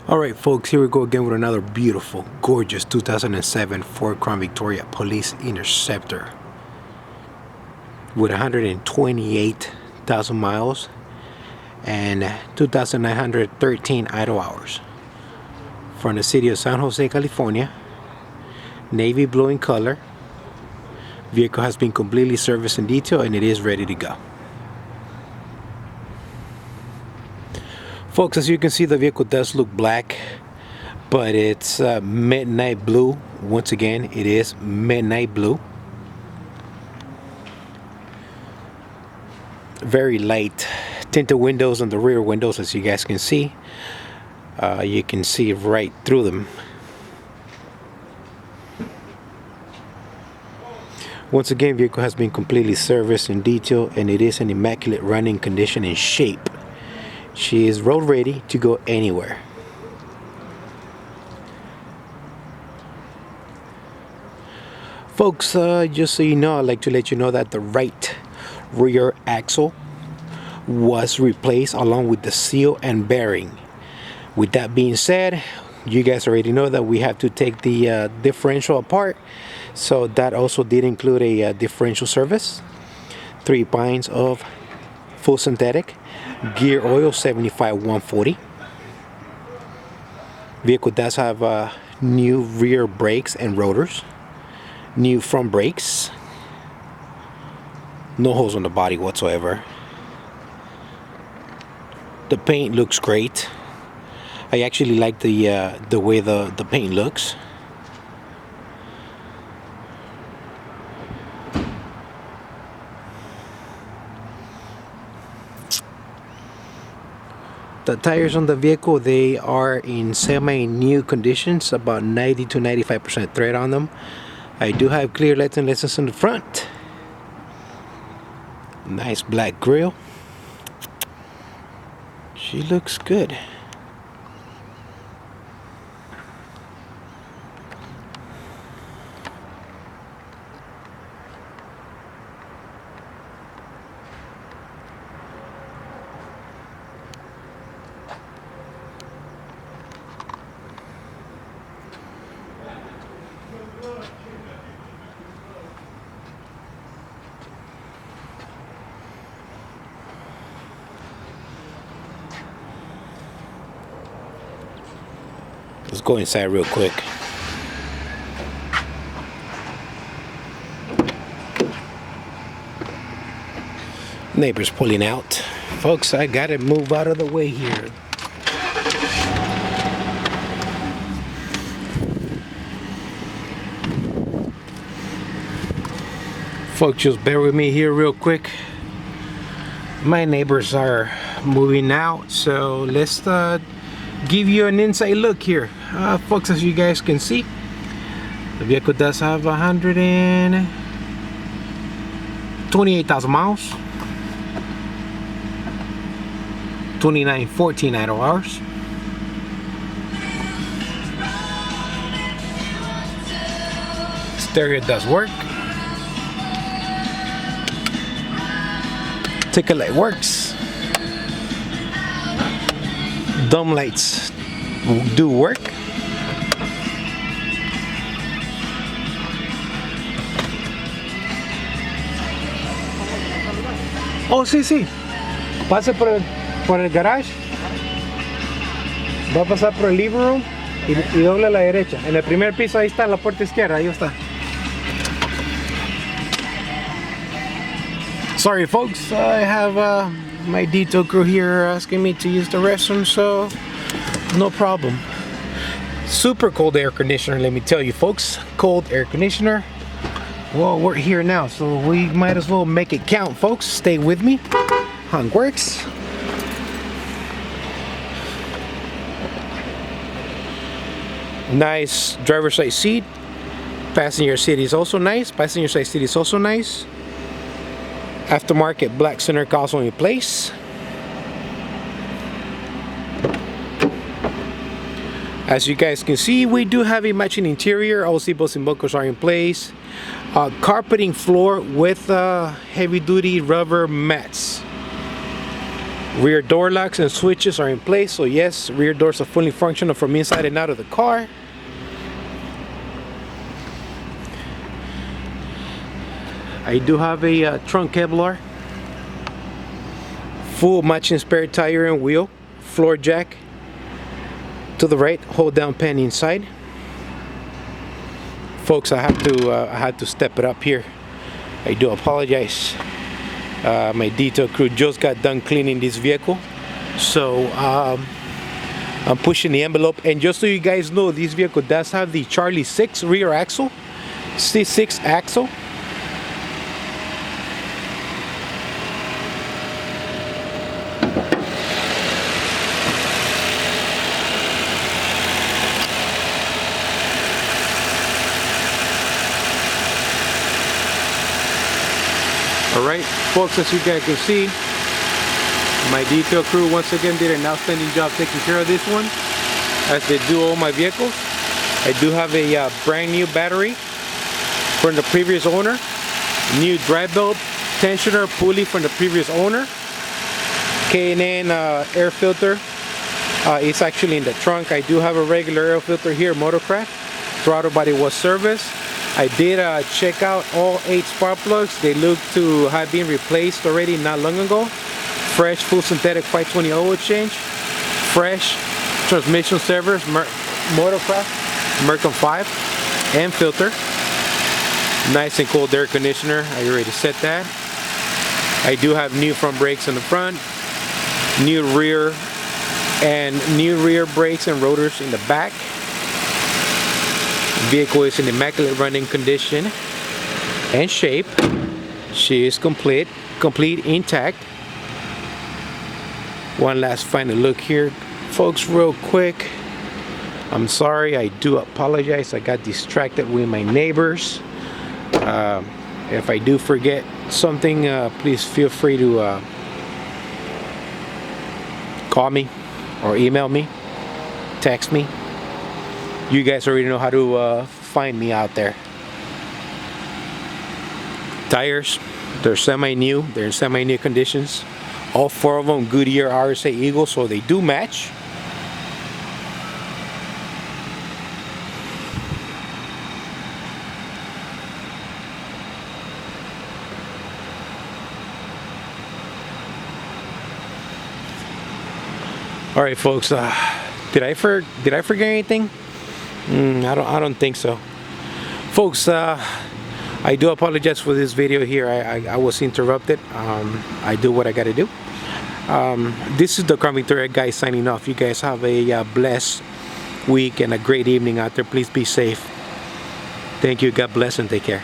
Alright folks, here we go again with another beautiful, gorgeous 2007 Ford Crown Victoria Police Interceptor with 128,000 miles and 2,913 idle hours. From the city of San Jose, California. Navy blue in color. Vehicle has been completely serviced in detail and it is ready to go. Folks, as you can see, the vehicle does look black, but it's midnight blue. Once again, it is midnight blue. Very light tinted windows on the rear windows, as you guys can see. You can see right through them. Once again, vehicle has been completely serviced in detail and it is in immaculate running condition and shape. She is road ready to go anywhere. Folks, just so you know, I'd like to let you know that the right rear axle was replaced along with the seal and bearing. With that being said, you guys already know that we have to take the differential apart, so that also did include a differential service. 3 pints of full synthetic gear oil, 75-140. Vehicle does have new rear brakes and rotors, new front brakes, no holes on the body whatsoever. The paint looks great. I actually like the way the paint looks. The tires on the vehicle, they are in semi-new conditions, about 90 to 95% tread on them. I do have clear lights and lessons in the front. Nice black grille. She looks good. Let's go inside real quick. Neighbors pulling out. Folks, I gotta move out of the way here. Folks, just bear with me here real quick. My neighbors are moving out, so let's give you an inside look here. Folks, as you guys can see, the vehicle does have 128,000 miles, 2,914 idle hours. Stereo does work. Tail light works. Dome lights do work. Oh, sí. Pase por el garage. Va a pasar por el living room y doble a la derecha. En el primer piso, ahí está, en la puerta izquierda, ahí está. Sorry folks, I have my detail crew here asking me to use the restroom, so no problem. Super cold air conditioner, let me tell you folks. Cold air conditioner. Well, we're here now, so we might as well make it count, folks. Stay with me. Hung works. Nice driver's side seat. Passenger seat is also nice. Passenger side seat is also nice. Aftermarket black center console in place. As you guys can see, we do have a matching interior. All seatbelts and buckles are in place. Carpeting floor with heavy duty rubber mats. Rear door locks and switches are in place, so yes, rear doors are fully functional from inside and out of the car. I do have a trunk Kevlar, full matching spare tire and wheel, floor jack to the right, hold down pen inside. Folks, I had to step it up here. I do apologize. My detail crew just got done cleaning this vehicle, so I'm pushing the envelope. And just so you guys know, this vehicle does have the Charlie 6 rear axle, C6 axle. Alright, folks, as you guys can see, my detail crew once again did an outstanding job taking care of this one, as they do all my vehicles. I do have a brand new battery from the previous owner, new drive belt tensioner pulley from the previous owner, K&N air filter. It's actually in the trunk. I do have a regular air filter here, Motorcraft. Throttle body was serviced. I did check out all 8 spark plugs. They look to have been replaced already not long ago. Fresh full synthetic 520 oil change. Fresh transmission servers, Motorcraft, Mercom 5, and filter. Nice and cold air conditioner. I already set that. I do have new front brakes in the front, new rear brakes and rotors in the back. Vehicle is in immaculate running condition and shape. She is complete, intact. One last final look here, folks, real quick. I'm sorry, I do apologize. I got distracted with my neighbors. If I do forget something, please feel free to call me or email me, text me. You guys already know how to find me out there. Tires, they're semi-new. They're in semi-new conditions. All 4 of them Goodyear RSA Eagle, so they do match. All right, folks. Did I forget anything? I don't think so, folks. I do apologize for this video here. I was interrupted. I do what I gotta do. This is the Car Victoria guy signing off. You guys have a blessed week and a great evening out there. Please be safe. Thank you. God bless and take care.